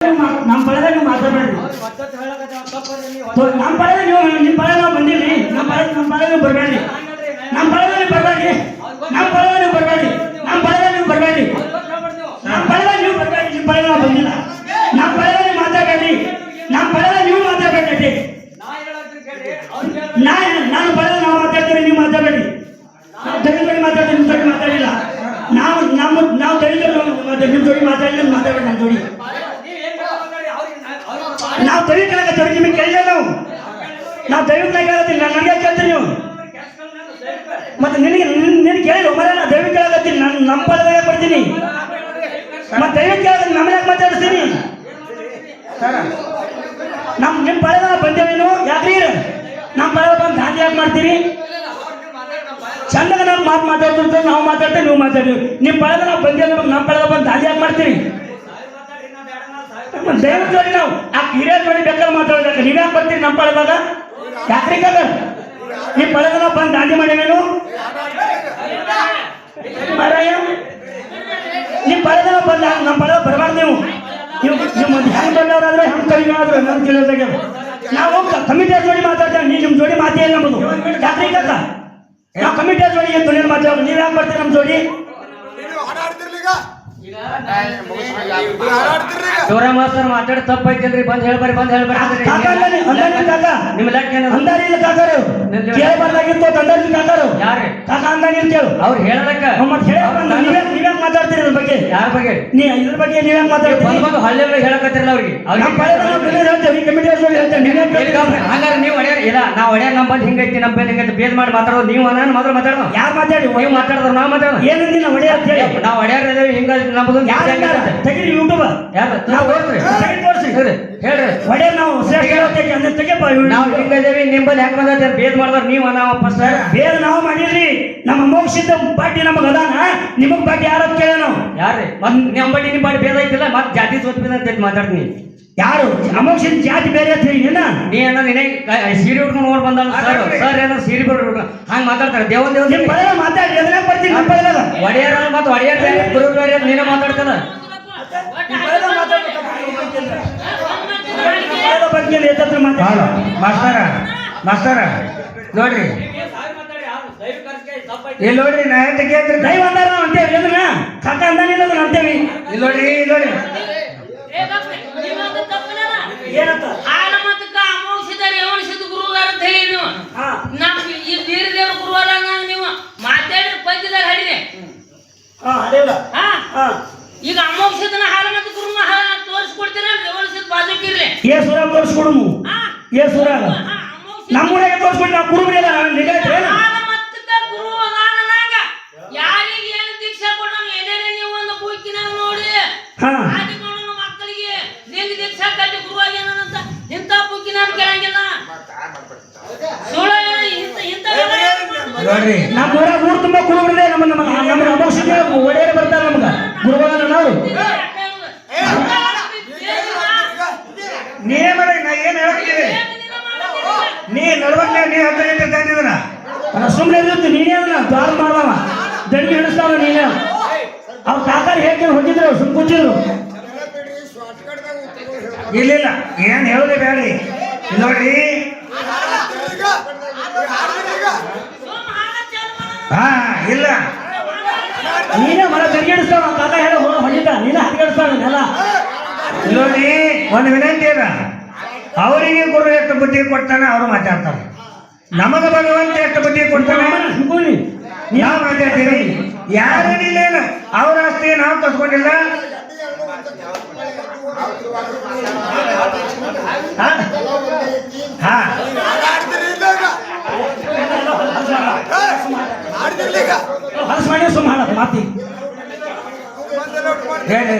ನಮ್ಮ ಪಡೆದ ನೀವು ಮಾತಾಡಬೇಡ್ರಿ. ನಮ್ಮ ಪಡೆದ ನೀವು ನಿಮ್ಮ ಪಡೆದ ನಾವು ಬಂದಿರಿ. ನಮ್ಮ ಪಡೆದ ನೀವು ಬರಬೇಡ್ರಿ. ನಮ್ಮ ಪಡೆದ ನೀವು ಬರಬೇಡ್ರಿ. ನಮ್ಮ ಪಡೆದ ನೀವು ಬರಬೇಡ್ರಿ. ನಮ್ಮ ಪಡೆದ ನೀವು ಬರಬೇಡ್ರಿ. ನಮ್ಮ ಪಡೆದ ನೀವು ಬರಬೇಡ್ರಿ. ನಿಮ್ಮ ಪಡೆದ ನಾವು ಬಂದಿಲ್ಲ. ನಮ್ಮ ಪಡೆದ ನೀವು ಮಾತಾಡಬೇಡ್ರಿ. ನಮ್ಮ ಪಡೆದ ನೀವು ಮಾತಾಡಬೇಡ್ರಿ. ನಾನು ಪಡೆದ ನಾವು ಮಾತಾಡ್ತೀವಿ, ನೀವು ಮಾತಾಡಬೇಡಿ. ನಾವು ದಲಿತರಿಗೆ ಮಾತಾಡ್ತೀವಿ, ನಿಮ್ಮ ಜೋಡಿ ಮಾತಾಡಿಲ್ಲ. ನಾವು ದಲಿತರು ನಿಮ್ಮ ಜೋಡಿ ಮಾತಾಡಿಲ್ಲ, ಮಾತಾಡಬೇಡಿ. ನಮ್ಮ ಜೋಡಿ ನಾವು ದಲಿತರಾಗ ನಿಮಗೆ ಕೇಳಿಲ್ಲ. ನಾವು ದೈವಿಕನಾಗ ಹೇಳ್ತೀನಿ. ನನಗೆ ಕೇಳ್ತೀನಿ ನೀವು ಮತ್ತೆ ನಿನಗೆ ಕೇಳಿಲ್ಲ ಮರ. ನಾ ದೈವಿಕ ಕೇಳಕತ್ತೀನಿ. ನಾನು ನಮ್ಮ ಪದದಾಗ ಬರ್ತೀನಿ ಮತ್ತೆ ದೈವಿಕ ಕೇಳಿದ್ರೆ ನಮ್ಮ ಯಾಕೆ ಮಾತಾಡಿಸ್ತೀನಿ? ನಿಮ್ಮ ಪಡೆದ ಬಂದೇವೇನು ಯಾಕ್ರಿ? ನಮ್ಮ ಪಡೆದ ಬಂದು ದಾಂಧಿ ಯಾಕೆ ಮಾಡ್ತೀರಿ? ಚಂದಾಗ ನಾವು ಮಾತಾಡ್ತಿರ್ತೀವಿ. ನಾವು ಮಾತಾಡ್ತೇವೆ, ನೀವು ಮಾತಾಡ್ತೀವಿ. ನಿಮ್ಮ ಪಡೆದ ನಾವು ಬಂದೇವೆ, ನಮ್ಮ ಪಡೆದ ಬಂದು ದಾಂಧಿ ಯಾಕೆ ಮಾಡ್ತೀರಿ? ದೈವದ ಜೋಡಿ ನಾವು ಆ ಹಿರಿಯರ ಜೋಡಿ ಬೇಕಾದ್ರೆ ಮಾತಾಡೋದಕ್ಕೆ ನೀವು ಯಾಕೆ ಬರ್ತೀರಿ? ನಮ್ಮ ಪಡೆದಾಗ ಯಾಕ್ರಿ ಕದ ನೀವು ಪಡೆದ ನಾವು ಬಂದು ದಾಂಧಿ ಮಾಡೇವೇನು? ನಿಮ್ಮ ಪಡೆದ ಬಂದು ನಮ್ಮ ಪಡೆದ ಬರಬಾರ್ದು. ನೀವು ಹೆಂಗೆ ಬಂದವರಾದ್ರೆ ಹೆಂಗೆ ಕಡಿಮೆ ಆದ್ರೆ ನಮ್ಮ ಕೇಳೋದಾಗ ನಾವು ಕಮಿಟಿಯ ಜೋಡಿ ಮಾತಾಡ್ತೇವೆ. ನೀವು ನಿಮ್ಮ ಜೋಡಿ ಮಾತೇ ಇಲ್ಲ ನಮ್ಮದು. ಯಾಕ್ರಿ ಕದ ನಾವು ಕಮಿಟಿಯ ಜೋಡಿ ಏನು ದುನಿಯನ್ ಮಾತಾಡೋದು? ನೀವು ಯಾಕೆ ಬರ್ತೀರಿ ನಮ್ಮ ಜೋಡಿ? ಜೋರ ಮಾಸ್ತರ್ ಮಾತಾಡಿ ತಪ್ಪೈತಿಲ್ರಿ. ಬಂದ್ ಹೇಳ್ಬಾರಿ, ಬಂದ್ ಹೇಳ್ಬಾರಿ. ನಿಮ್ ಲೆಕ್ಕ ಅವ್ರು ಹೇಳಲಕ್ಕ ನೀವ್ಯಾಕೆ ಮಾತಾಡ್ತೀರಿ ಇದ್ರ ಬಗ್ಗೆ? ಯಾರ ಬಗ್ಗೆ? ಇದ್ರ ಬಗ್ಗೆ ನೀವ್ಯಾಕೆ ಮಾತಾಡ್ತೀರಿ? ಬಂದು ಹಳ್ಳಿ ಹೇಳಕತ್ತಿರಲ್ಲ ಅವ್ರಿಗೆ. ಹಂಗಾರೆ ನೀವು ಹೊಡ್ಯಾರ ಇಲ್ಲ, ನಾವು ಹೊಡ್ಯಾರ ನಮ್ಮ ಬಂದು ಹಿಂಗೈತಿ, ನಮ್ಮ ಬೇಲ್ ಹಿಂಗೈತಿ ಬೇದ್ ಮಾಡಿ ಮಾತಾಡೋದು ನೀವು ಅನ್ನ ಮೊದಲು ಮಾತಾಡೋದು. ಯಾರು ಮಾತಾಡಿ? ನೀವು ಮಾತಾಡಿದ್ರು ನಾವು ಮಾತಾಡೋದು. ಏನಂದಿಲ್ಲ ಹೊಡ್ಯಾರ ಅಂತ ಹೇಳಿ. ನಾವು ಹೊಡ್ಯಾರ ಹಿಂಗ ನಮ್ಮದು ತೆಗಿರಿ ಯೂಟ್ಯೂಬ್ ಯಾರು ತೋರಿಸಿ ಹೇಳ್ರಿ. ಹೊಡ್ಯಾರ ನಾವು ನಾವು ಹಿಂಗದೇವಿ ನಿಂಬಲ್ಲಿ ಹೆಂಗ್ ಬಂದ ಬೇದ್ ಮಾಡಿದ್ರ ನೀವು ನಾವು ಫಸ್ಟ್ ಬೇರೆ ನಾವು ಮಾಡಿದ್ರಿ. ನಮ್ಮ ಮೋಕ್ಷಿದ್ದ ಪಾರ್ಟಿ ನಮಗ ಅದಾನ, ನಿಮಗ್ ಪಾರ್ಟಿ ಯಾರ ಕೇಳ ನಾವು ಯಾರ್ರಿ? ಮತ್ ನಿಮ್ಮ ಬಡ್ಡಿ ನಿಮ್ಮ ಪಾರ್ಟಿ ಬೇದ ಐತಿಲ್ಲ, ಮತ್ ಜಾತಿ ಸೋತ್ಬಿದ ಅಂತ ಮಾತಾಡ್ತೀನಿ. ಯಾರು ಅಮೋಕ್ಷಿನ ಜಾತಿ ಬೇರೆ ಅಂತ ಹೇಳಿ ನೀ ಏನೋ ನಿನ್ನೆ ಸೀರೆ ಉಟ್ಕೊಂಡು ನೋಡ್ ಬಂದಲ್ಲ ಸರ್. ಸರ್ ಏನೋ ಸೀರೆ ಬಿಡ್ರು ಹಂಗ ಮಾತಾಡ್ತಾರೆ. ದೇವನ್ ದೇವ್ ಮಾತಾಡಿ ಬರ್ತೀನಿ. ಒಡೆಯರ್ ಮತ್ತೆ ಒಡೆಯರ್ ಗುರು ನೀನೇ ಮಾತಾಡ್ತಾರ. ಮಾಸ್ತರ ನೋಡ್ರಿ, ಇಲ್ಲಿ ನೋಡ್ರಿ, ನಾ ಕೇಳ್ತೀರಿ ದೈವ ಅಂದಾರ ನಾವು ಅಂತೇವಿ. ಅದನ್ನ ಕಾಕ ಅಂದಾನಿಲ್ಲ ಅಂತೇವಿ. ಇಲ್ಲಿ ನೋಡ್ರಿ, ಇಲ್ಲಿ ನೋಡ್ರಿ ಏನಂತ ಗುರುವಾರ ಅಂತ ಹೇಳಿ ನೀವು ನಮ್ಗೆ ಈ ಬೀರ ದೇವ್ರ ಗುರುವಾರ ನೀವು ಮಾತಾಡಿದ್ರೆ ಪಂಚದಾಗ ಹಾಡಿದೆ. ಈಗ ಅಮೋಕ್ಷದನ ಹಾಲ ಮತ್ತು ಗುರುನ ಹಾಲ ತೋರಿಸ್ಕೊಡ್ತೀರ. ರೇವಣಿಸಿದ ಬಾಜುಕಿರ್ಲಿ ಏಸುರ ತೋರಿಸ್ಕೊಡು. ಏಸುರ ನಮ್ಮೂರಾಗೆ ತೋರಿಸ್ಕೊಂಡು ನಾವು ಕುರುಬರಿಲ್ಲ ಹಾಲ ಮತ್ತಕ ಗುರು ಅದಾನನಾಗ ಯಾರಿಗೆ ಏನು ದೀಕ್ಷಾ ಕೊಡೋಣ ಏನೇನೇ ನೀವು ಒಂದು ಬುಕ್ಕಿನಾಗ ನೋಡಿ ಆದಿಗಳು ಮಕ್ಕಳಿಗೆ ನಿಂಗೆ ದೀಕ್ಷಾ ಕಟ್ಟಿ ಗುರುವಾಗೇನಂತ ಇಂಥ ಬುಕ್ಕಿನಾಗ ಕೇಳಂಗಿಲ್ಲ. ಸುಳ್ಳ ನೋಡ್ರಿ, ನಮ್ಮ ಊರಾಗ ಊರು ತುಂಬಾ ಕುರುಬರಿದೆ. ನಮ್ಮ ಅಮೋಕ್ಷಕ್ಕೆ ಒಡೆಯರು ಬರ್ತಾರೆ ನಮ್ಗ ಗುರುವಾರ. ನಾವು ನೀನೇ ಮಾಡಿ ನಾ ಏನ್ ಹೇಳ್ತೀನಿ. ನೀ ನಡ್ವಾಗ ನೀ ಹತ್ತು ತಂದಿದ್ರ ಸುಮ್ಮನೆ ಇರುತ್ತೆ. ನೀನೇ ಅದನ್ನ ದಾರ ಮಾಡವ ದಂಡಿ ಹಿಡಿಸ್ತಾವ. ನೀನೇ ಅವ್ರ ಕಾಕಾರಿ ಹೇಳ್ಕೊಂಡು ಹೋಗಿದ್ರು, ಸುಮ್ ಕೂತಿದ್ರು. ಇಲ್ಲ ಏನ್ ಹೇಳುದೇ ಬೇಡ್ರಿ. ನೋಡ್ರಿ, ಹಾ ಇಲ್ಲ ನೀನೇ ಮರ ದಂಡಿಡಿಸ್ತಾವ. ಕಾಕ ಹೇಳ ಹೊಡಿತ ನೀನೇ ಹತ್ತಿಡಿಸ್ತಾವ ಎಲ್ಲ. ನೋಡಿ, ಒಂದು ವಿನಂತಿ ಅದ. ಅವರಿಗೆ ಗುರು ಎಷ್ಟು ಬುದ್ಧಿ ಕೊಡ್ತಾನೆ ಅವರು ಮಾತಾಡ್ತಾರೆ. ನಮಗ ಭಗವಂತ ಎಷ್ಟು ಬುದ್ಧಿ ಕೊಡ್ತಾನೆ ನಾವು ಮಾತಾಡ್ತೀವಿ. ಯಾರೇನಿಲ್ಲೇನು ಅವ್ರ ಆಸ್ತಿ ನಾವು ಕಸ್ಕೊಂಡಿಲ್ಲ. ಹಲಸ ಮಾಡಿ ಸುಮ್ಮ ಮಾತಿ ಹೇಳಿ